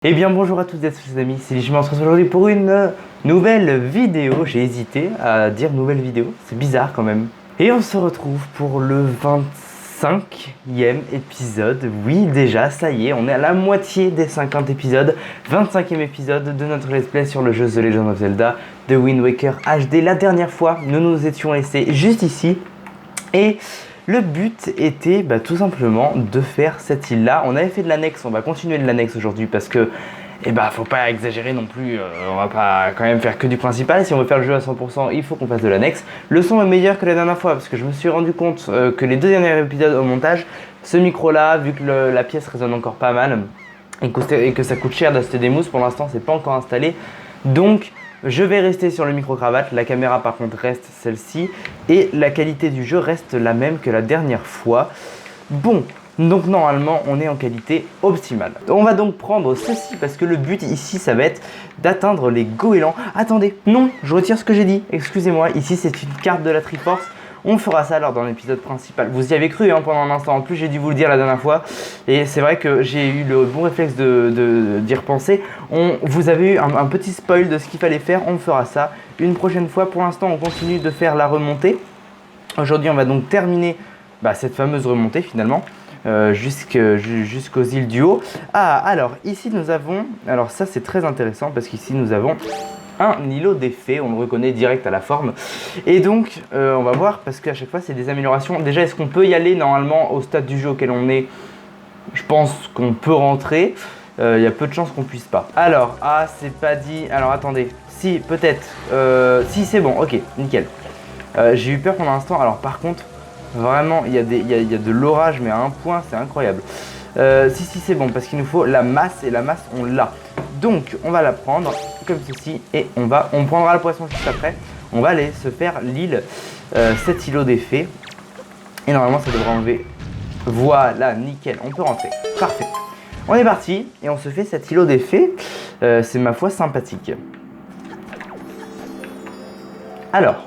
Eh bien bonjour à toutes et à tous les amis, c'est Lich, on se retrouve aujourd'hui pour une nouvelle vidéo. J'ai hésité à dire nouvelle vidéo, c'est bizarre quand même. Et on se retrouve pour le 25e épisode. Oui déjà, ça y est, on est à la moitié des 50 épisodes. 25e épisode de notre let's play sur le jeu The Legend of Zelda de Wind Waker HD. La dernière fois, nous nous étions laissés juste ici. Et le but était tout simplement de faire cette île là. On avait fait de l'annexe, on va continuer de l'annexe aujourd'hui parce que faut pas exagérer non plus, on va pas quand même faire que du principal. Si on veut faire le jeu à 100%, il faut qu'on fasse de l'annexe. Le son est meilleur que la dernière fois parce que je me suis rendu compte que les deux derniers épisodes au montage, ce micro là, vu que la pièce résonne encore pas mal et que ça coûte cher d'acheter des mousses, pour l'instant c'est pas encore installé. Donc je vais rester sur le micro-cravate, la caméra par contre reste celle-ci et la qualité du jeu reste la même que la dernière fois. Bon, donc normalement on est en qualité optimale. On va donc prendre ceci parce que le but ici ça va être d'atteindre les goélands. Attendez, non, je retire ce que j'ai dit, excusez-moi, ici c'est une carte de la Triforce. On fera ça alors dans l'épisode principal. Vous y avez cru pendant un instant. En plus, j'ai dû vous le dire la dernière fois. Et c'est vrai que j'ai eu le bon réflexe d'y repenser. Vous avez eu un petit spoil de ce qu'il fallait faire. On fera ça une prochaine fois. Pour l'instant, on continue de faire la remontée. Aujourd'hui, on va donc terminer cette fameuse remontée finalement. Jusqu'aux îles du haut. Ah, alors ici nous avons... Alors ça c'est très intéressant parce qu'ici nous avons un îlot des fées, on le reconnaît direct à la forme. Et donc, on va voir, parce qu'à chaque fois, c'est des améliorations. Déjà, est-ce qu'on peut y aller normalement au stade du jeu auquel on est? Je pense qu'on peut rentrer. Il y a peu de chances qu'on puisse pas. Alors, c'est pas dit. Alors, attendez. Si, peut-être. Si, c'est bon. Ok, nickel. J'ai eu peur pendant l'instant. Alors, par contre, vraiment, il y a de l'orage, mais à un point, c'est incroyable. Si, c'est bon, parce qu'il nous faut la masse, et la masse, on l'a. Donc, on va la prendre comme ceci et on prendra le poisson juste après. On va aller se faire l'île, cet îlot des fées. Et normalement, ça devrait enlever. Voilà, nickel, on peut rentrer. Parfait. On est parti et on se fait cet îlot des fées. C'est ma foi sympathique. Alors.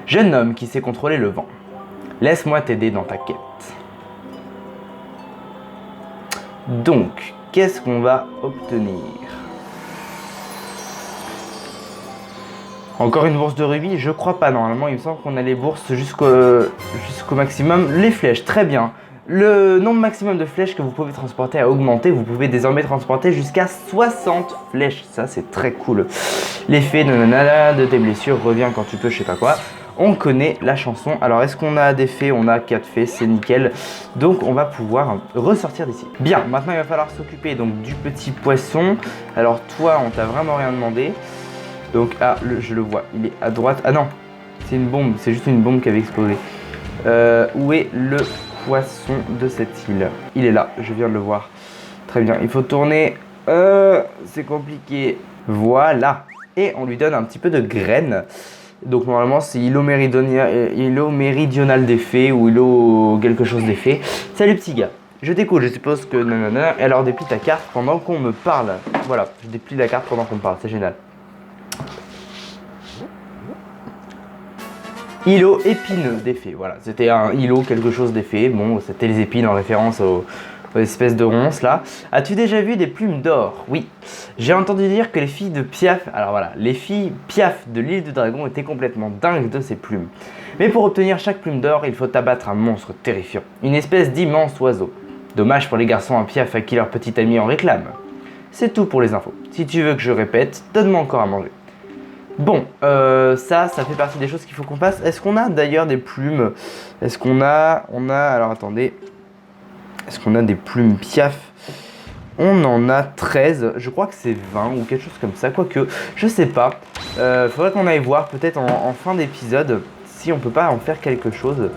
Jeune homme qui sait contrôler le vent, laisse-moi t'aider dans ta quête. Donc, qu'est-ce qu'on va obtenir? Encore une bourse de rubis? Je crois pas, normalement, il me semble qu'on a les bourses jusqu'au maximum. Les flèches, très bien. Le nombre maximum de flèches que vous pouvez transporter a augmenté. Vous pouvez désormais transporter jusqu'à 60 flèches. Ça, c'est très cool. L'effet de tes blessures revient quand tu peux, je sais pas quoi. On connaît la chanson. Alors, est-ce qu'on a des fées? On a 4 fées, c'est nickel. Donc, on va pouvoir ressortir d'ici. Bien, maintenant, il va falloir s'occuper donc du petit poisson. Alors, toi, on t'a vraiment rien demandé. Donc, je le vois, il est à droite. Ah non, c'est une bombe, c'est juste une bombe qui avait explosé. Où est le poisson de cette île? Il est là, je viens de le voir. Très bien, il faut tourner. C'est compliqué. Voilà. Et on lui donne un petit peu de graines. Donc normalement c'est îlot méridional des fées ou îlot quelque chose des fées. Salut petit gars, je t'écoute, je suppose que nanana. Et alors déplie ta carte pendant qu'on me parle. Voilà, je déplie la carte pendant qu'on me parle, c'est génial. Îlot épineux des fées, voilà, c'était un îlot quelque chose des fées. Bon, c'était les épines en référence aux espèces de ronces là. As-tu déjà vu des plumes d'or? Oui. J'ai entendu dire que les filles de Piaf, alors voilà, les filles Piaf de l'île du dragon étaient complètement dingues de ces plumes. Mais pour obtenir chaque plume d'or, il faut abattre un monstre terrifiant, une espèce d'immense oiseau. Dommage pour les garçons à Piaf à qui leur petit ami en réclame. C'est tout pour les infos. Si tu veux que je répète, donne-moi encore à manger. Bon, ça fait partie des choses qu'il faut qu'on fasse. Est-ce qu'on a d'ailleurs des plumes? Est-ce qu'on a... alors attendez. Est-ce qu'on a des plumes Piaf? On en a 13. Je crois que c'est 20 ou quelque chose comme ça. Quoique, je sais pas. Faudrait qu'on aille voir peut-être en fin d'épisode si on peut pas en faire quelque chose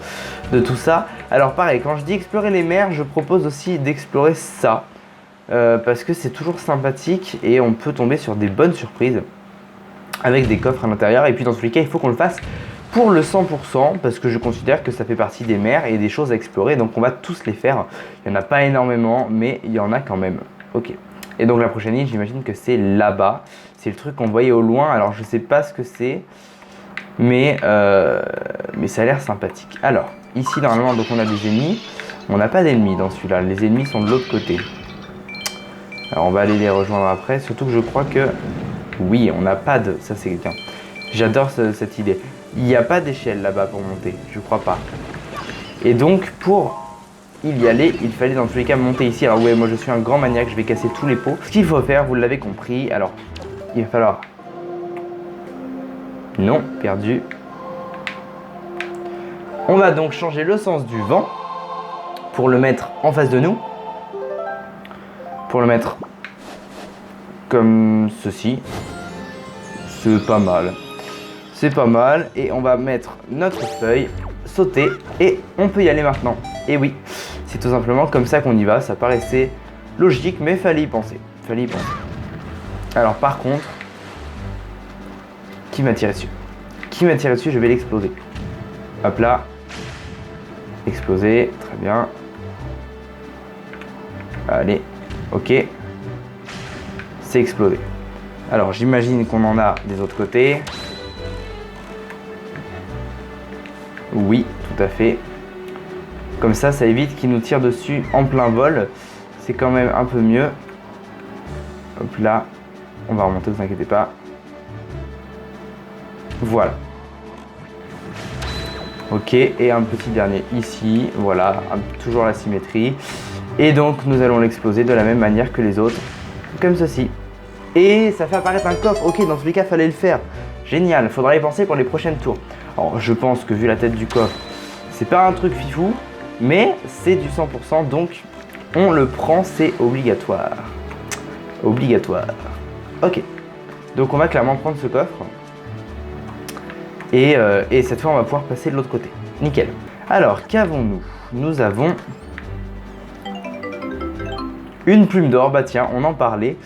de tout ça. Alors pareil, quand je dis explorer les mers, je propose aussi d'explorer ça. Parce que c'est toujours sympathique et on peut tomber sur des bonnes surprises. Avec des coffres à l'intérieur, et puis dans tous les cas il faut qu'on le fasse pour le 100% parce que je considère que ça fait partie des mers et des choses à explorer, donc on va tous les faire. Il n'y en a pas énormément mais il y en a quand même. Ok, et donc la prochaine île, j'imagine que c'est là-bas, c'est le truc qu'on voyait au loin. Alors je sais pas ce que c'est, mais ça a l'air sympathique. Alors, ici normalement donc on a des ennemis, on n'a pas d'ennemis dans celui-là, les ennemis sont de l'autre côté. Alors on va aller les rejoindre après, surtout que je crois que, oui, on n'a pas de, ça c'est quelqu'un, j'adore cette idée, il n'y a pas d'échelle là-bas pour monter, je crois pas. Et donc pour y aller, il fallait dans tous les cas monter ici. Alors ouais, moi je suis un grand maniaque, je vais casser tous les pots. Ce qu'il faut faire, vous l'avez compris, alors il va falloir... Non, perdu. On va donc changer le sens du vent pour le mettre en face de nous. Pour le mettre comme ceci. C'est pas mal. C'est pas mal. Et on va mettre notre feuille, sauter et on peut y aller maintenant. Et oui, c'est tout simplement comme ça qu'on y va. Ça paraissait logique, mais fallait y penser. Fallait y penser. Alors par contre, qui m'a tiré dessus? Qui m'a tiré dessus? Je vais l'exploser. Hop là. Exploser, très bien. Allez, ok. C'est explosé. Alors j'imagine qu'on en a des autres côtés. Oui, tout à fait. Comme ça évite qu'il nous tire dessus en plein vol. C'est quand même un peu mieux. Hop là. On va remonter, ne vous inquiétez pas. Voilà. Ok, et un petit dernier ici. Voilà, toujours la symétrie. Et donc nous allons l'exploser de la même manière que les autres. Comme ceci. Et ça fait apparaître un coffre. Ok, dans tous les cas, fallait le faire. Génial, faudra y penser pour les prochaines tours. Alors je pense que vu la tête du coffre, c'est pas un truc fifou, mais c'est du 100%, donc on le prend, c'est obligatoire. Obligatoire. Ok, donc on va clairement prendre ce coffre. Et cette fois on va pouvoir passer de l'autre côté. Nickel. Alors qu'avons-nous? Nous avons une plume d'or. Bah tiens, on en parlait.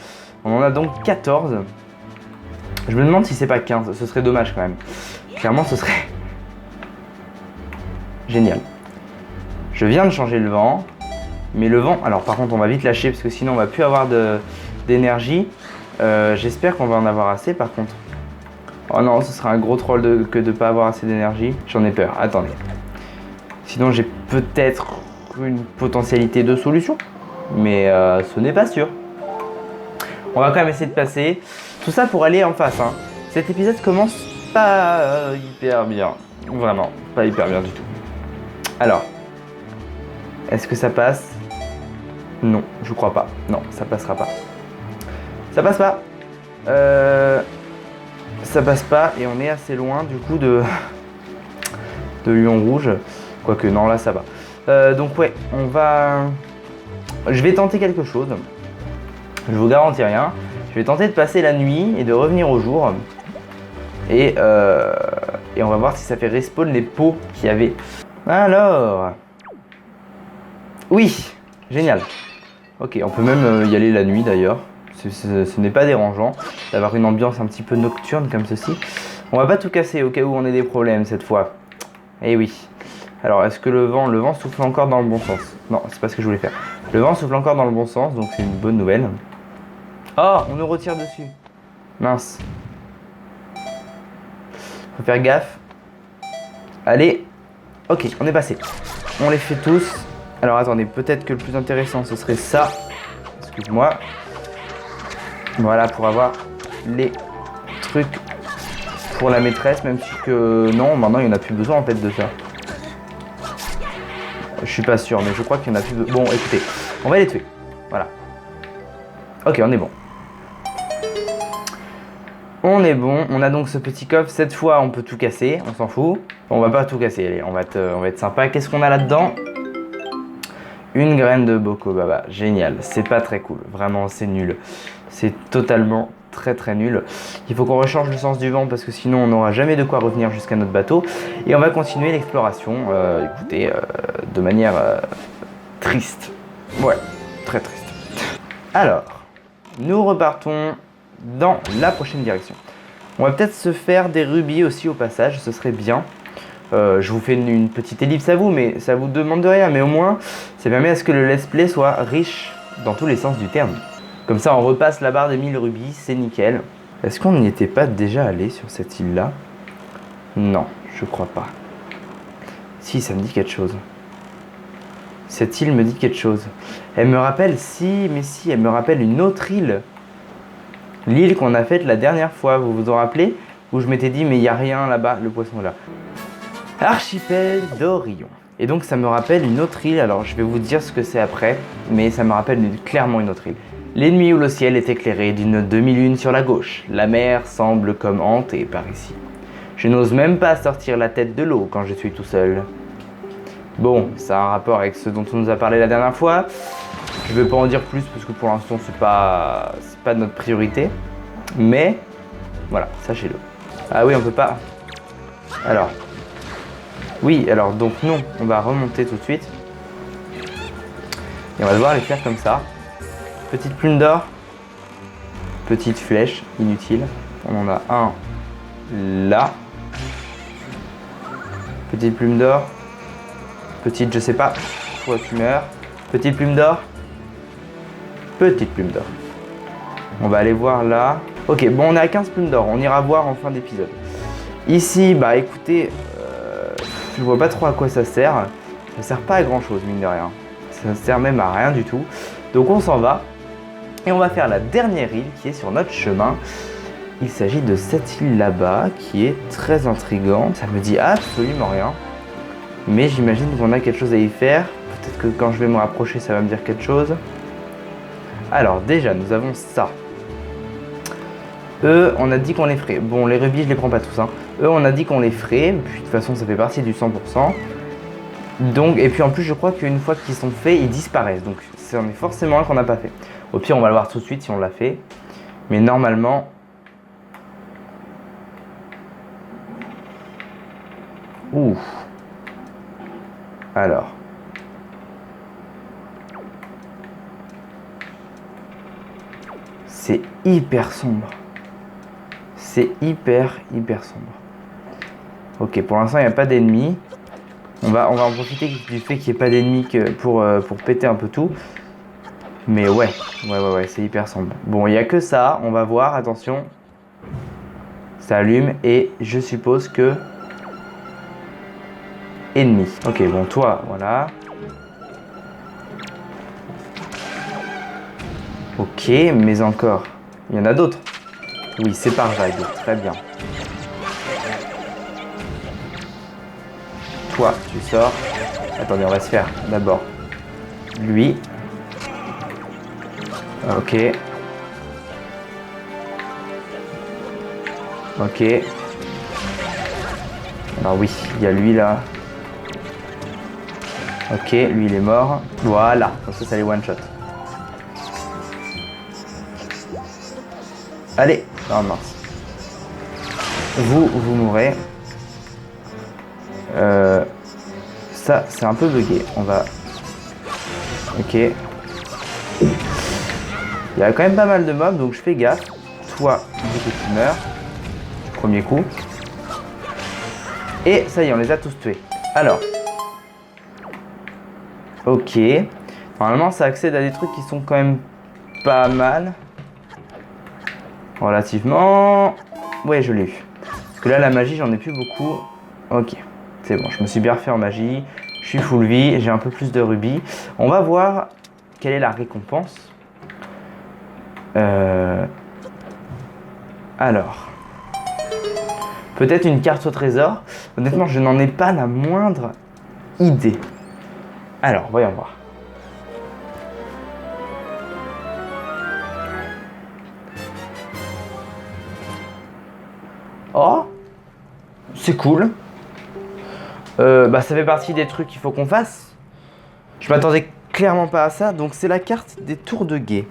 On en a donc 14. Je me demande si c'est pas 15, ce serait dommage quand même. Clairement ce serait génial. Je viens de changer le vent. Mais le vent, alors par contre on va vite lâcher parce que sinon on va plus avoir d'énergie. J'espère qu'on va en avoir assez par contre. Oh non, ce serait un gros troll que de pas avoir assez d'énergie. J'en ai peur, attendez. Sinon j'ai peut-être une potentialité de solution. Mais ce n'est pas sûr. On va quand même essayer de passer. Tout ça pour aller en face. Hein. Cet épisode commence pas hyper bien. Vraiment, pas hyper bien du tout. Alors, est-ce que ça passe? Non, je crois pas. Non, ça passera pas. Ça passe pas. Ça passe pas et on est assez loin du coup de Lion Rouge. Quoique non, là ça va. Donc ouais, on va... Je vais tenter quelque chose. Je vous garantis rien. Je vais tenter de passer la nuit et de revenir au jour. Et on va voir si ça fait respawn les pots qu'il y avait. Alors... Oui, génial. Ok, on peut même y aller la nuit d'ailleurs. Ce n'est pas dérangeant d'avoir une ambiance un petit peu nocturne comme ceci. On va pas tout casser au cas où on ait des problèmes cette fois. Eh oui. Alors, est-ce que le vent souffle encore dans le bon sens? Non, c'est pas ce que je voulais faire. Le vent souffle encore dans le bon sens, donc c'est une bonne nouvelle. Oh, on nous retire dessus. Mince. Faut faire gaffe. Allez. Ok, on est passé. On les fait tous. Alors, attendez, peut-être que le plus intéressant, ce serait ça. Excuse-moi. Voilà, pour avoir les trucs pour la maîtresse, même si que non, maintenant il n'y en a plus besoin en fait de ça. Je suis pas sûr, mais je crois qu'il n'y en a plus besoin. Bon, écoutez, on va les tuer. Voilà. Ok, on est bon. On est bon, on a donc ce petit coffre. Cette fois, on peut tout casser, on s'en fout. On va pas tout casser, allez, on va être sympa. Qu'est-ce qu'on a là-dedans? Une graine de Boko Baba, génial. C'est pas très cool, vraiment, c'est nul. C'est totalement très nul. Il faut qu'on rechange le sens du vent parce que sinon on n'aura jamais de quoi revenir jusqu'à notre bateau. Et on va continuer l'exploration, écoutez, de manière triste. Ouais, très triste. Alors, nous repartons dans la prochaine direction. On va peut-être se faire des rubis aussi au passage, ce serait bien. Je vous fais une petite ellipse à vous, mais ça vous demande de rien. Mais au moins, ça permet à ce que le let's play soit riche dans tous les sens du terme. Comme ça, on repasse la barre des 1000 rubis, c'est nickel. Est-ce qu'on n'y était pas déjà allé sur cette île-là? Non, je crois pas. Si, ça me dit quelque chose. Cette île me dit quelque chose. Elle me rappelle, si, elle me rappelle une autre île. L'île qu'on a faite la dernière fois, vous vous en rappelez? Où je m'étais dit, mais il n'y a rien là-bas, le poisson est là. Archipel d'Orion. Et donc ça me rappelle une autre île, alors je vais vous dire ce que c'est après, mais ça me rappelle clairement une autre île. L'ennemi où le ciel est éclairé d'une demi-lune sur la gauche. La mer semble comme hantée par ici. Je n'ose même pas sortir la tête de l'eau quand je suis tout seul. Bon, ça a un rapport avec ce dont on nous a parlé la dernière fois. Je ne vais pas en dire plus parce que pour l'instant c'est pas notre priorité. Mais voilà, sachez-le. Ah oui, on peut pas. Alors. Oui, alors donc non, on va remonter tout de suite. Et on va devoir les faire comme ça. Petite plume d'or. Petite flèche, inutile. On en a un là. Petite plume d'or. Petite, je sais pas. Toi tu meurs. Petite plume d'or. Petite plume d'or. On va aller voir là. Ok, bon, on est à 15 plumes d'or. On ira voir en fin d'épisode. Ici, bah écoutez, je vois pas trop à quoi ça sert. Ça sert pas à grand chose, mine de rien. Ça sert même à rien du tout. Donc on s'en va. Et on va faire la dernière île qui est sur notre chemin. Il s'agit de cette île là-bas qui est très intrigante. Ça me dit absolument rien. Mais j'imagine qu'on a quelque chose à y faire. Peut-être que quand je vais me rapprocher, ça va me dire quelque chose. Alors déjà, nous avons ça. Eux, on a dit qu'on les ferait. Bon, les rubis, je les prends pas tous. Hein. Eux, on a dit qu'on les ferait. Puis de toute façon, ça fait partie du 100%. Donc, et puis en plus, je crois qu'une fois qu'ils sont faits, ils disparaissent. Donc, c'en est forcément un qu'on n'a pas fait. Au pire, on va le voir tout de suite si on l'a fait. Mais normalement... Ouh. Alors. C'est hyper sombre. C'est hyper sombre. Ok, pour l'instant, il n'y a pas d'ennemis. On va en profiter du fait qu'il n'y ait pas d'ennemis pour péter un peu tout. Mais ouais, c'est hyper sombre. Bon, il n'y a que ça. On va voir, attention. Ça allume et je suppose que... Ennemi. Ok, bon, toi, voilà. Ok, mais encore. Il y en a d'autres. Oui, c'est par vague. Très bien. Toi, tu sors. Attendez, on va se faire d'abord lui. Ok. Ok. Alors oui, il y a lui là. Ok, lui il est mort. Voilà, comme ça les one shot. Allez, non mince. Vous mourrez. Ça c'est un peu bugué. On va. Ok. Il y a quand même pas mal de mobs donc je fais gaffe. Toi, du coup tu meurs. Premier coup. Et ça y est, on les a tous tués. Alors. Ok. Normalement ça accède à des trucs qui sont quand même pas mal. Relativement. Ouais, je l'ai eu. Parce que là la magie j'en ai plus beaucoup. Ok. C'est bon, je me suis bien refait en magie. Je suis full vie, j'ai un peu plus de rubis. On va voir quelle est la récompense. Alors. Peut-être une carte au trésor. Honnêtement, je n'en ai pas la moindre idée. Alors, voyons voir. Oh, c'est cool. Bah, ça fait partie des trucs qu'il faut qu'on fasse. Je m'attendais clairement pas à ça. Donc, c'est la carte des tours de guet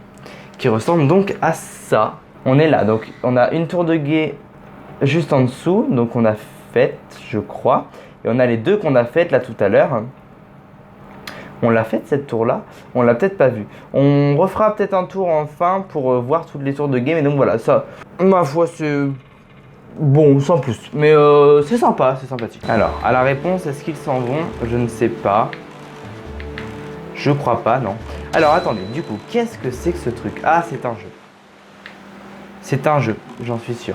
qui ressemble donc à ça. On est là. Donc, on a une tour de guet juste en dessous. Donc, on a fait, je crois. Et on a les deux qu'on a faites là tout à l'heure. On l'a faite cette tour là, on l'a peut-être pas vue. On refera peut-être un tour enfin pour voir toutes les tours de guet. Mais donc voilà, ça, ma foi, c'est bon, sans plus. Mais c'est sympa, c'est sympathique. Alors, à la réponse, est-ce qu'ils s'en vont? Je ne sais pas. Je crois pas, non. Alors, attendez, du coup, qu'est-ce que c'est que ce truc? Ah, c'est un jeu. C'est un jeu, j'en suis sûr.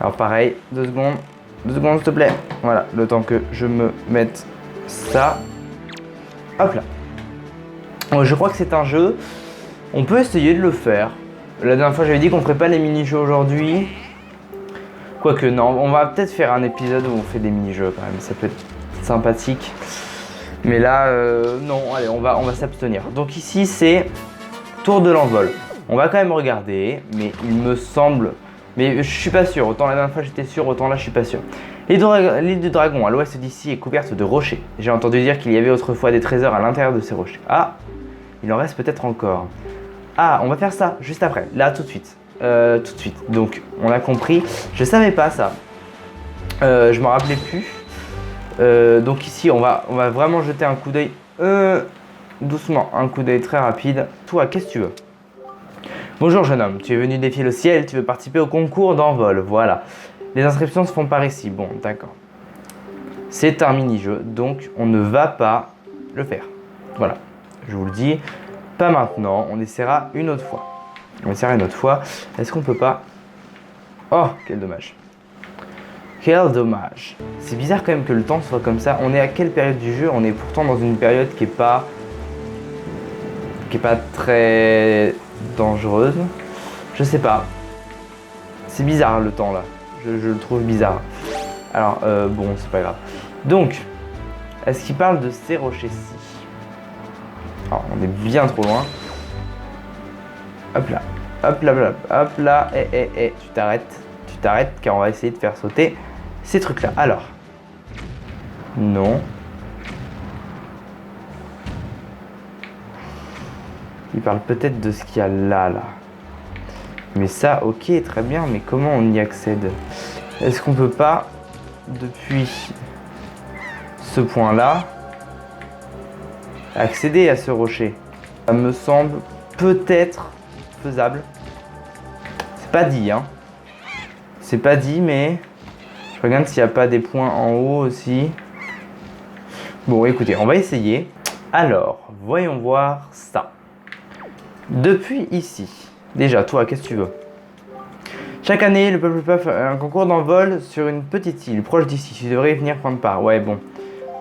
Alors pareil, 2 secondes. 2 secondes s'il te plaît. Voilà, le temps que je me mette ça. Hop là. Je crois que c'est un jeu. On peut essayer de le faire. La dernière fois j'avais dit qu'on ferait pas les mini-jeux aujourd'hui. Quoique non, on va peut-être faire un épisode où on fait des mini-jeux quand même. Ça peut être sympathique. Mais là, non, allez, on va s'abstenir. Donc ici c'est tour de l'envol. On va quand même regarder, mais il me semble... Mais je suis pas sûr, autant la dernière fois j'étais sûr, autant là je suis pas sûr. L'île du dragon à l'ouest d'ici est couverte de rochers. J'ai entendu dire qu'il y avait autrefois des trésors à l'intérieur de ces rochers. Ah, il en reste peut-être encore. Ah, on va faire ça juste après, là tout de suite. Tout de suite, donc on a compris. Je savais pas ça. Je m'en rappelais plus. Donc ici on va vraiment jeter un coup d'œil doucement, un coup d'œil très rapide. Toi, qu'est-ce que tu veux? Bonjour jeune homme, tu es venu défier le ciel, tu veux participer au concours d'envol, voilà. Les inscriptions se font par ici, bon d'accord. C'est un mini-jeu, donc on ne va pas le faire. Voilà, je vous le dis, pas maintenant, on essaiera une autre fois. On essaiera une autre fois, est-ce qu'on peut pas... Oh, quel dommage. Quel dommage. C'est bizarre quand même que le temps soit comme ça. On est à quelle période du jeu? On est pourtant dans une période qui est pas très dangereuse. Je sais pas. C'est bizarre le temps là. Je le trouve bizarre. Alors, bon, c'est pas grave. Donc, est-ce qu'il parle de ces rochers-ci? Alors, on est bien trop loin. Hop là. Hop là, hop là. Tu t'arrêtes car on va essayer de faire sauter ces trucs-là. Alors. Non. Il parle peut-être de ce qu'il y a là. Mais ça, ok, très bien, mais comment on y accède? Est-ce qu'on peut pas, depuis ce point-là, accéder à ce rocher? Ça me semble peut-être faisable. C'est pas dit, hein. C'est pas dit, mais je regarde s'il n'y a pas des points en haut aussi. Bon, écoutez, on va essayer. Alors, voyons voir ça. Depuis ici, déjà, toi, qu'est-ce que tu veux? Chaque année, le peuple fait un concours d'envol sur une petite île proche d'ici. Tu devrais y venir prendre part. Ouais, bon,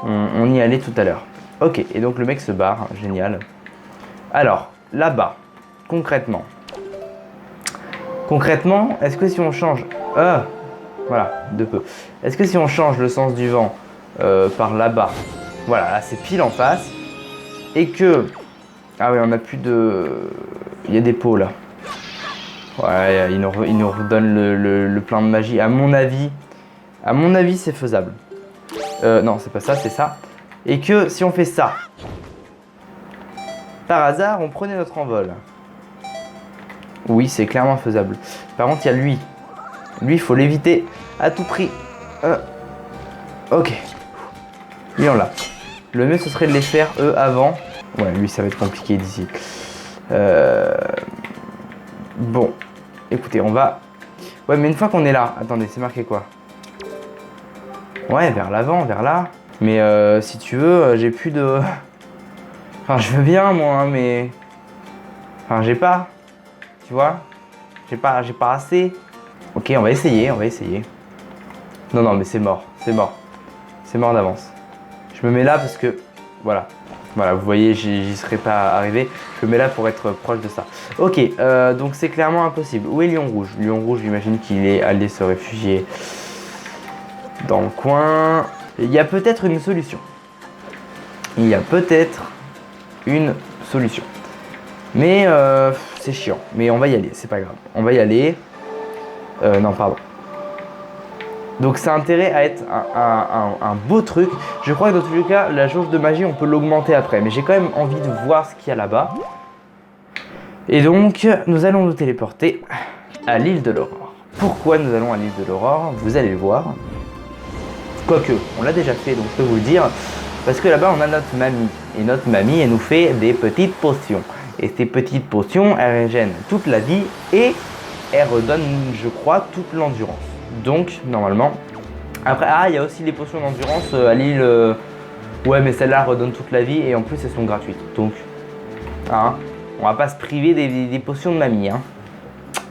on y allait tout à l'heure. Ok, et donc le mec se barre, génial. Alors, là-bas, concrètement, est-ce que si on change... voilà, de peu. Est-ce que si on change le sens du vent par là-bas, voilà, là c'est pile en face, et que... Ah oui, on a plus de... Il y a des pots là. Ouais, il nous redonne le plein de magie. À mon avis, c'est faisable. Non, c'est pas ça, c'est ça. Et que si on fait ça, par hasard, on prenait notre envol. Oui, c'est clairement faisable. Par contre, il y a lui. Lui, il faut l'éviter à tout prix. Ok. Lui, on l'a. Le mieux, ce serait de les faire, eux, avant. Ouais, lui, ça va être compliqué d'ici. Bon. Écoutez, on va... Ouais, mais une fois qu'on est là... Attendez, c'est marqué quoi? Ouais, vers l'avant, vers là. Mais si tu veux, j'ai plus de... Enfin, je veux bien, moi, hein, mais... Enfin, j'ai pas. Tu vois? J'ai pas assez. Ok, on va essayer. Non, mais c'est mort. C'est mort d'avance. Je me mets là parce que... Voilà, vous voyez, j'y serais pas arrivé. Je me mets là pour être proche de ça. Ok, donc c'est clairement impossible. Où est Lion Rouge? Lion Rouge, j'imagine qu'il est allé se réfugier dans le coin. Il y a peut-être une solution. Mais c'est chiant. Mais on va y aller, c'est pas grave. On va y aller. Non, pardon. Donc ça a intérêt à être un beau truc. Je crois que dans tous les cas, la jauge de magie, on peut l'augmenter après. Mais j'ai quand même envie de voir ce qu'il y a là-bas. Et donc, nous allons nous téléporter à l'île de l'Aurore. Pourquoi nous allons à l'île de l'Aurore? Vous allez le voir. Quoique, on l'a déjà fait, donc je peux vous le dire. Parce que là-bas, on a notre mamie. Et notre mamie, elle nous fait des petites potions. Et ces petites potions, elles régènent toute la vie et elles redonnent, je crois, toute l'endurance. Donc, normalement... Après, il y a aussi les potions d'endurance à l'île... Ouais, mais celles-là redonnent toute la vie et en plus, elles sont gratuites. Donc, hein, on va pas se priver des potions de mamie, hein.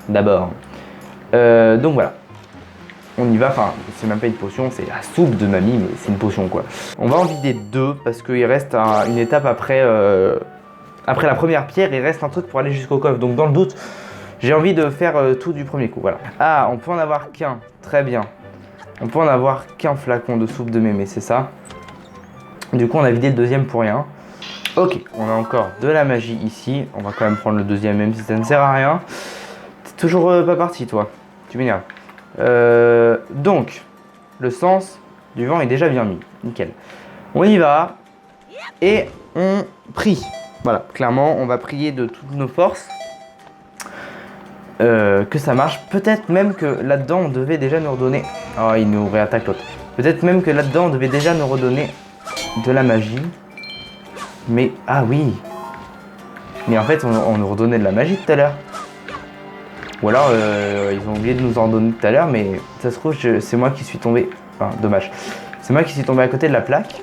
D'abord. Donc, voilà. on y va, enfin c'est même pas une potion, c'est la soupe de mamie, mais c'est une potion quoi. On va en vider 2 parce qu'il reste une étape après, après la première pierre, il reste un truc pour aller jusqu'au coffre. Donc dans le doute, j'ai envie de faire tout du premier coup, voilà. Ah, on peut en avoir qu'un, très bien. On peut en avoir qu'un flacon de soupe de mémé, c'est ça. Du coup on a vidé le deuxième pour rien. Ok, on a encore de la magie ici. On va quand même prendre le deuxième même si ça ne sert à rien. T'es toujours pas parti toi, tu m'énerves. Donc, le sens du vent est déjà bien mis. Nickel. On y va et on prie. Voilà, clairement, on va prier de toutes nos forces que ça marche. Peut-être même que là-dedans, on devait déjà nous redonner... Oh, il nous réattaque l'autre. Peut-être même que là-dedans, on devait déjà nous redonner de la magie. Mais, ah oui. Mais en fait, on nous redonnait de la magie tout à l'heure. Ou alors, ils ont oublié de nous en donner tout à l'heure, mais ça se trouve, c'est moi qui suis tombé... Enfin, dommage. C'est moi qui suis tombé à côté de la plaque.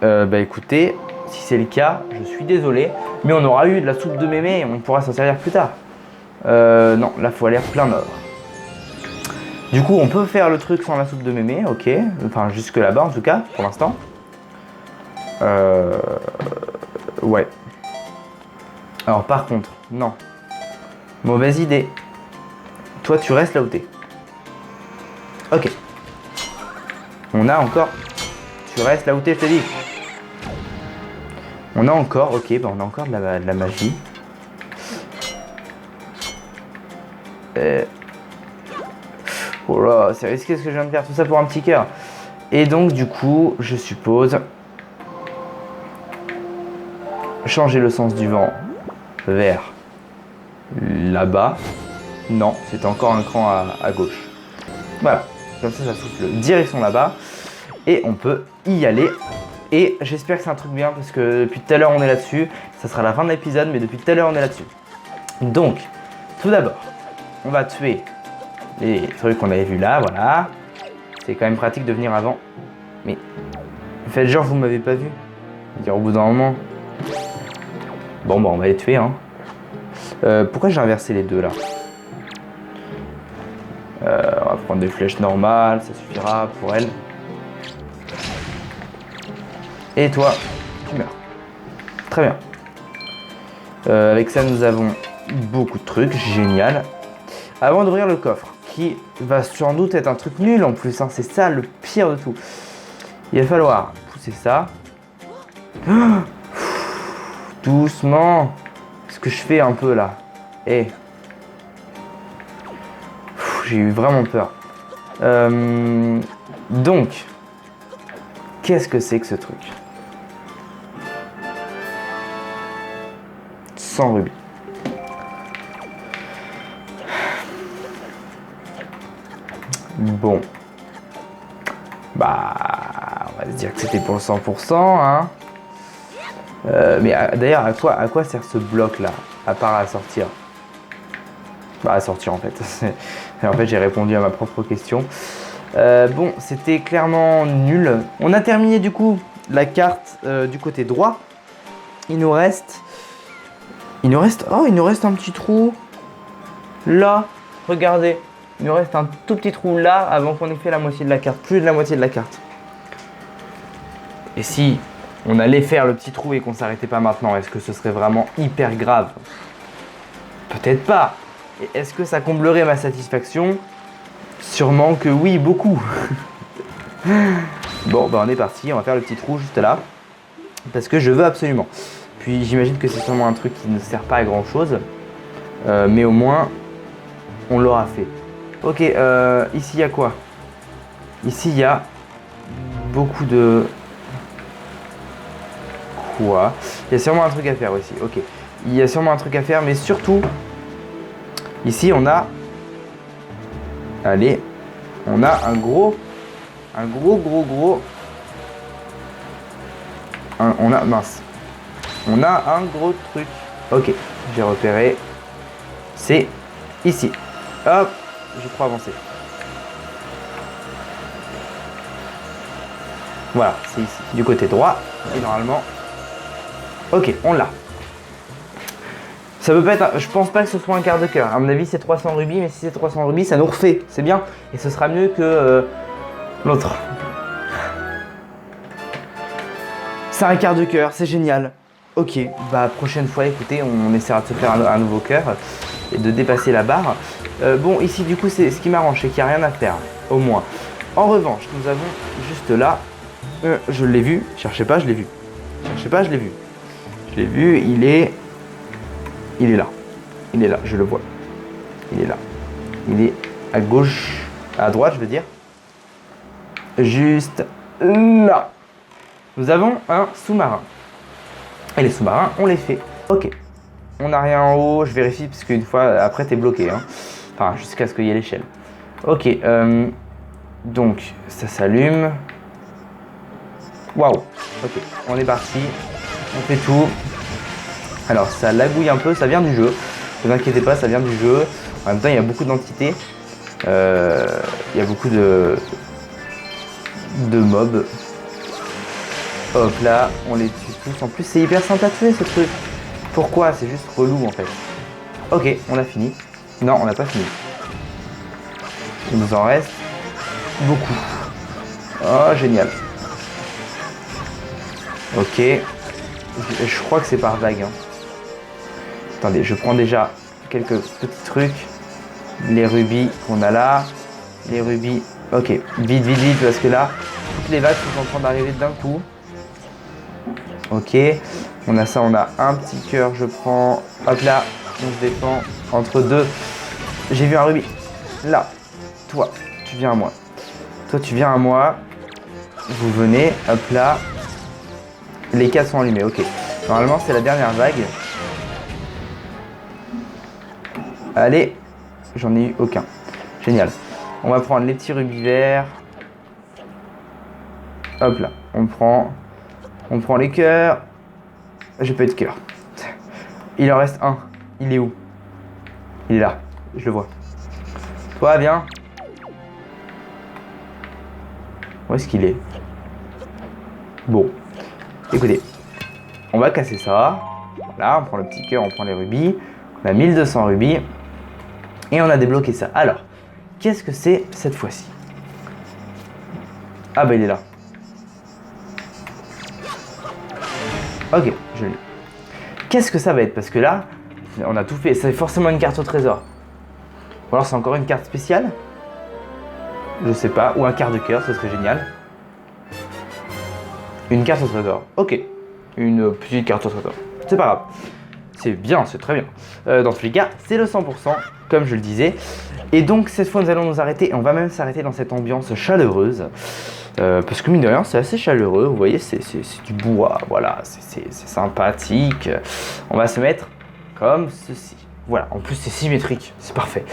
Bah écoutez, si c'est le cas, je suis désolé. Mais on aura eu de la soupe de mémé et on pourra s'en servir plus tard. Non, là, faut aller plein nord. Du coup, on peut faire le truc sans la soupe de mémé, ok. Enfin, jusque là-bas, en tout cas, pour l'instant. Ouais. Alors, par contre, non. Mauvaise idée. Toi, tu restes là où t'es. Ok. On a encore... Tu restes là où t'es, je te dis. On a encore... Ok, bah on a encore de la magie. Oh là, c'est risqué ce que je viens de faire. Tout ça pour un petit cœur. Et donc, du coup, je suppose... Changer le sens du vent vers là-bas. Non, c'est encore un cran à gauche. Voilà, comme ça souffle direction là-bas. Et on peut y aller. Et j'espère que c'est un truc bien parce que depuis tout à l'heure on est là-dessus. Ça sera la fin de l'épisode, mais depuis tout à l'heure on est là-dessus. Donc, tout d'abord, on va tuer les trucs qu'on avait vus là, voilà. C'est quand même pratique de venir avant. Mais faites genre vous m'avez pas vu. Dire au bout d'un moment. Bon bah on va les tuer hein. Pourquoi j'ai inversé les deux là? On va prendre des flèches normales, ça suffira pour elle. Et toi, tu meurs. Très bien. Avec ça, nous avons beaucoup de trucs, génial. Avant d'ouvrir le coffre, qui va sans doute être un truc nul en plus, hein, c'est ça le pire de tout. Il va falloir pousser ça. Oh, doucement. Ce que je fais un peu là. Et j'ai eu vraiment peur. Donc, qu'est-ce que c'est que ce truc? 100 rubis. Bon. Bah, on va se dire que c'était pour le 100%, hein. Mais d'ailleurs, à quoi sert ce bloc là? À part à sortir. Bah, à sortir en fait. En fait, j'ai répondu à ma propre question. Bon, c'était clairement nul. On a terminé du coup la carte du côté droit. Il nous reste un petit trou là. Regardez, il nous reste un tout petit trou là avant qu'on ait fait la moitié de la carte, plus de la moitié de la carte. Et si on allait faire le petit trou et qu'on s'arrêtait pas maintenant, est-ce que ce serait vraiment hyper grave? Peut-être pas. Et est-ce que ça comblerait ma satisfaction? Sûrement que oui, beaucoup. Bon, bah on est parti, on va faire le petit trou juste là. Parce que je veux absolument. Puis j'imagine que c'est sûrement un truc qui ne sert pas à grand chose. Mais au moins, on l'aura fait. Ok, ici il y a quoi? Ici il y a beaucoup de... Quoi? Il y a sûrement un truc à faire aussi, ok. Il y a sûrement un truc à faire, mais surtout... Ici on a... Allez, on a un gros... on a... Mince. On a un gros truc. Ok, j'ai repéré. C'est ici. Hop, j'ai trop avancé. Voilà, c'est ici, du côté droit. Et normalement... Ok, on l'a. Ça peut pas être, je pense pas que ce soit un quart de cœur. À mon avis, c'est 300 rubis, mais si c'est 300 rubis, ça nous refait. C'est bien. Et ce sera mieux que l'autre. C'est un quart de cœur, c'est génial. Ok, bah prochaine fois, écoutez, on essaiera de se faire un nouveau cœur et de dépasser la barre. Bon, ici, du coup, c'est ce qui m'arrange, c'est qu'il n'y a rien à faire, au moins. En revanche, nous avons juste là, je l'ai vu, cherchez pas, je l'ai vu. Cherchez pas, je l'ai vu. Je l'ai vu, il est là. Il est là, je le vois. Il est là. Il est à gauche, à droite, je veux dire. Juste là. Nous avons un sous-marin. Et les sous-marins, on les fait. Ok. On n'a rien en haut, je vérifie parce qu'une fois, après, t'es bloqué. Hein. Enfin, jusqu'à ce qu'il y ait l'échelle. Ok. Donc, ça s'allume. Waouh. Ok, on est parti. On fait tout. Alors, ça lagouille un peu, ça vient du jeu. Ne vous inquiétez pas, ça vient du jeu. En même temps, il y a beaucoup d'entités. Il y a beaucoup de mobs. Hop là, on les tue tous. En plus, c'est hyper simple à tuer ce truc. Pourquoi? C'est juste relou en fait. Ok, on a fini. Non, on n'a pas fini. Il nous en reste beaucoup. Oh, génial. Ok. Je crois que c'est par vague. Hein. Attendez, je prends déjà quelques petits trucs. Les rubis qu'on a là. Les rubis. Ok, vite, vite, vite, parce que là, toutes les vagues sont en train d'arriver d'un coup. Ok, on a ça, on a un petit cœur, je prends. Hop là, on se défend entre deux. J'ai vu un rubis. Là, toi, tu viens à moi. Toi, tu viens à moi. Vous venez, hop là. Les 4 sont allumés, ok. Normalement, c'est la dernière vague. Allez, j'en ai eu aucun. Génial. On va prendre les petits rubis verts. Hop là, on prend les cœurs. J'ai pas eu de cœur. Il en reste un. Il est où? Il est là, je le vois. Toi, viens. Où est-ce qu'il est? Bon, écoutez, on va casser ça. Voilà, on prend le petit cœur, on prend les rubis. On a 1200 rubis. Et on a débloqué ça. Alors, qu'est-ce que c'est cette fois-ci? Ah bah il est là. Ok, je l'ai. Qu'est-ce que ça va être? Parce que là, on a tout fait. C'est forcément une carte au trésor. Ou alors c'est encore une carte spéciale? Je sais pas. Ou un quart de cœur, ce serait génial. Une carte au trésor. Ok. Une petite carte au trésor. C'est pas grave. C'est bien, c'est très bien. Dans tous les cas, c'est le 100%, comme je le disais. Et donc, cette fois, nous allons nous arrêter. Et on va même s'arrêter dans cette ambiance chaleureuse. Parce que mine de rien, c'est assez chaleureux. Vous voyez, c'est du bois. Voilà, c'est sympathique. On va se mettre comme ceci. Voilà, en plus, c'est symétrique. C'est parfait.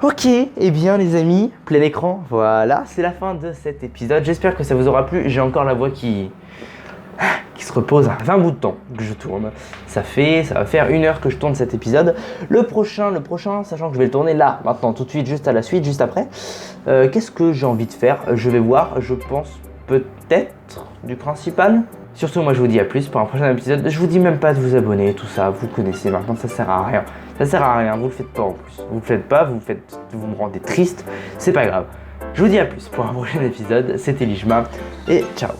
Ok, eh bien les amis, plein écran, voilà, c'est la fin de cet épisode. J'espère que ça vous aura plu. J'ai encore la voix qui se repose. Ça fait un bout de temps que je tourne. Ça va faire 1 heure que je tourne cet épisode. Le prochain, sachant que je vais le tourner là, maintenant, tout de suite, juste à la suite, juste après. Qu'est-ce que j'ai envie de faire? Je vais voir, je pense peut-être du principal. Surtout, moi je vous dis à plus pour un prochain épisode. Je vous dis même pas de vous abonner, tout ça, vous connaissez maintenant, ça sert à rien. Ça sert à rien, vous le faites pas en plus. Vous le faites pas, vous me rendez triste, c'est pas grave. Je vous dis à plus pour un prochain épisode, c'était Lijma et ciao.